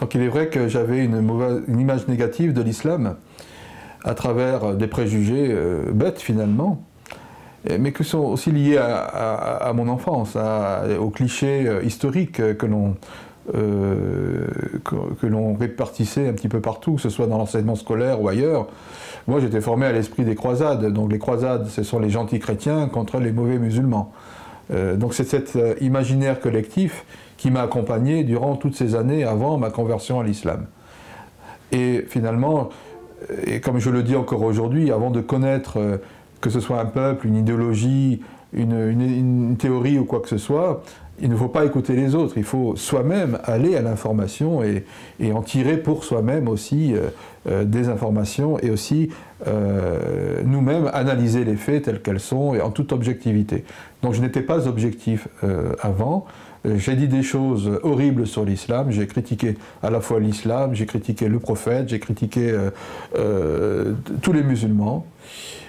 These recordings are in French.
Donc il est vrai que j'avais une image négative de l'islam à travers des préjugés bêtes finalement, mais qui sont aussi liés à mon enfance, aux clichés historiques que l'on répartissait un petit peu partout, que ce soit dans l'enseignement scolaire ou ailleurs. Moi j'étais formé à l'esprit des croisades, donc les croisades ce sont les gentils chrétiens contre les mauvais musulmans. Donc c'est cet imaginaire collectif qui m'a accompagné durant toutes ces années avant ma conversion à l'islam. Et finalement, et comme je le dis encore aujourd'hui, avant de connaître que ce soit un peuple, une idéologie, une théorie ou quoi que ce soit, il ne faut pas écouter les autres, il faut soi-même aller à l'information et en tirer pour soi-même aussi des informations et aussi nous-mêmes analyser les faits tels qu'elles sont et en toute objectivité. Donc je n'étais pas objectif avant, j'ai dit des choses horribles sur l'islam, j'ai critiqué à la fois l'islam, j'ai critiqué le prophète, j'ai critiqué tous les musulmans.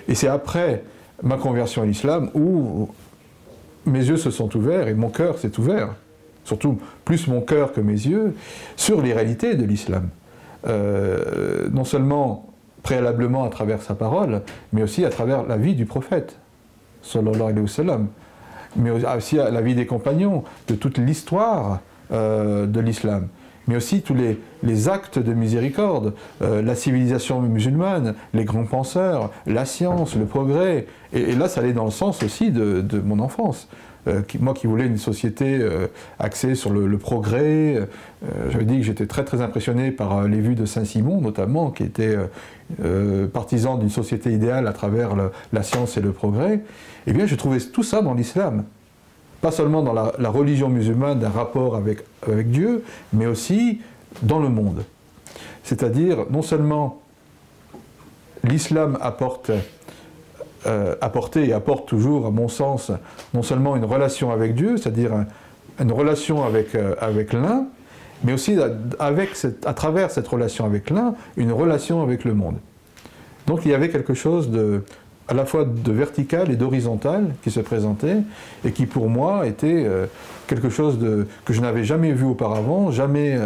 Et c'est après ma conversion à l'islam où mes yeux se sont ouverts et mon cœur s'est ouvert, surtout plus mon cœur que mes yeux, sur les réalités de l'islam. Non seulement préalablement à travers sa parole, mais aussi à travers la vie du prophète, sallallahu alayhi wa sallam, mais aussi à la vie des compagnons, de toute l'histoire de l'islam, mais aussi tous les actes de miséricorde, la civilisation musulmane, les grands penseurs, la science, le progrès. Et là, ça allait dans le sens aussi de mon enfance. Moi qui voulais une société axée sur le progrès, j'avais dit que j'étais très très impressionné par les vues de Saint-Simon notamment, qui était partisan d'une société idéale à travers la science et le progrès. Eh bien, je trouvais tout ça dans l'islam. Pas seulement dans la religion musulmane d'un rapport avec Dieu, mais aussi dans le monde. C'est-à-dire, non seulement l'islam apportait et apporte toujours, à mon sens, non seulement une relation avec Dieu, c'est-à-dire une relation avec l'un, mais aussi à travers cette relation avec l'un, une relation avec le monde. Donc il y avait quelque chose à la fois de vertical et d'horizontal qui se présentait et qui pour moi était quelque chose que je n'avais jamais vu auparavant, jamais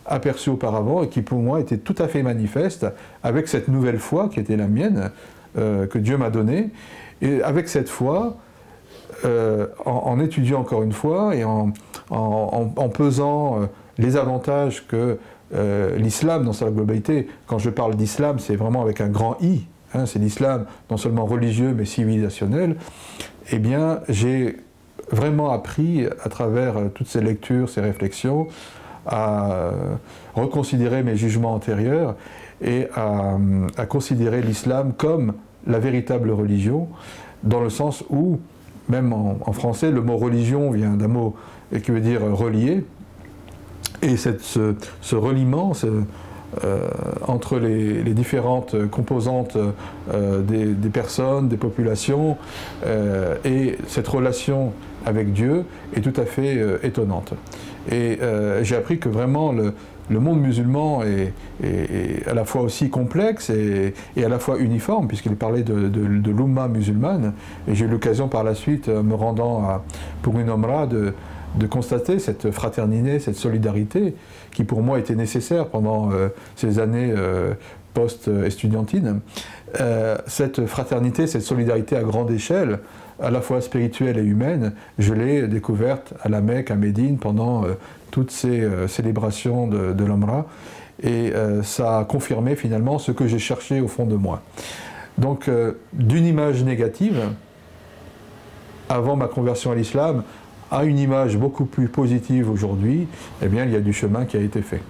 aperçu auparavant et qui pour moi était tout à fait manifeste avec cette nouvelle foi qui était la mienne, que Dieu m'a donnée, et avec cette foi, en étudiant encore une fois et en pesant les avantages que l'islam dans sa globalité, quand je parle d'islam c'est vraiment avec un grand I, c'est l'islam non seulement religieux mais civilisationnel, eh bien j'ai vraiment appris à travers toutes ces lectures, ces réflexions, à reconsidérer mes jugements antérieurs et à considérer l'islam comme la véritable religion, dans le sens où, même en français, le mot religion vient d'un mot qui veut dire relier, et ce reliement, entre les différentes composantes des personnes, des populations, et cette relation avec Dieu est tout à fait étonnante. Et j'ai appris que vraiment le monde musulman est à la fois aussi complexe et à la fois uniforme, puisqu'il parlait de l'Oumma musulmane, et j'ai eu l'occasion par la suite, me rendant pour une Omra, de constater cette fraternité, cette solidarité, qui pour moi était nécessaire pendant ces années post-estudiantines. Cette fraternité, cette solidarité à grande échelle, à la fois spirituelle et humaine, je l'ai découverte à la Mecque, à Médine, pendant toutes ces célébrations de l'Omra, et ça a confirmé finalement ce que j'ai cherché au fond de moi. Donc d'une image négative, avant ma conversion à l'islam, à une image beaucoup plus positive aujourd'hui, eh bien il y a du chemin qui a été fait.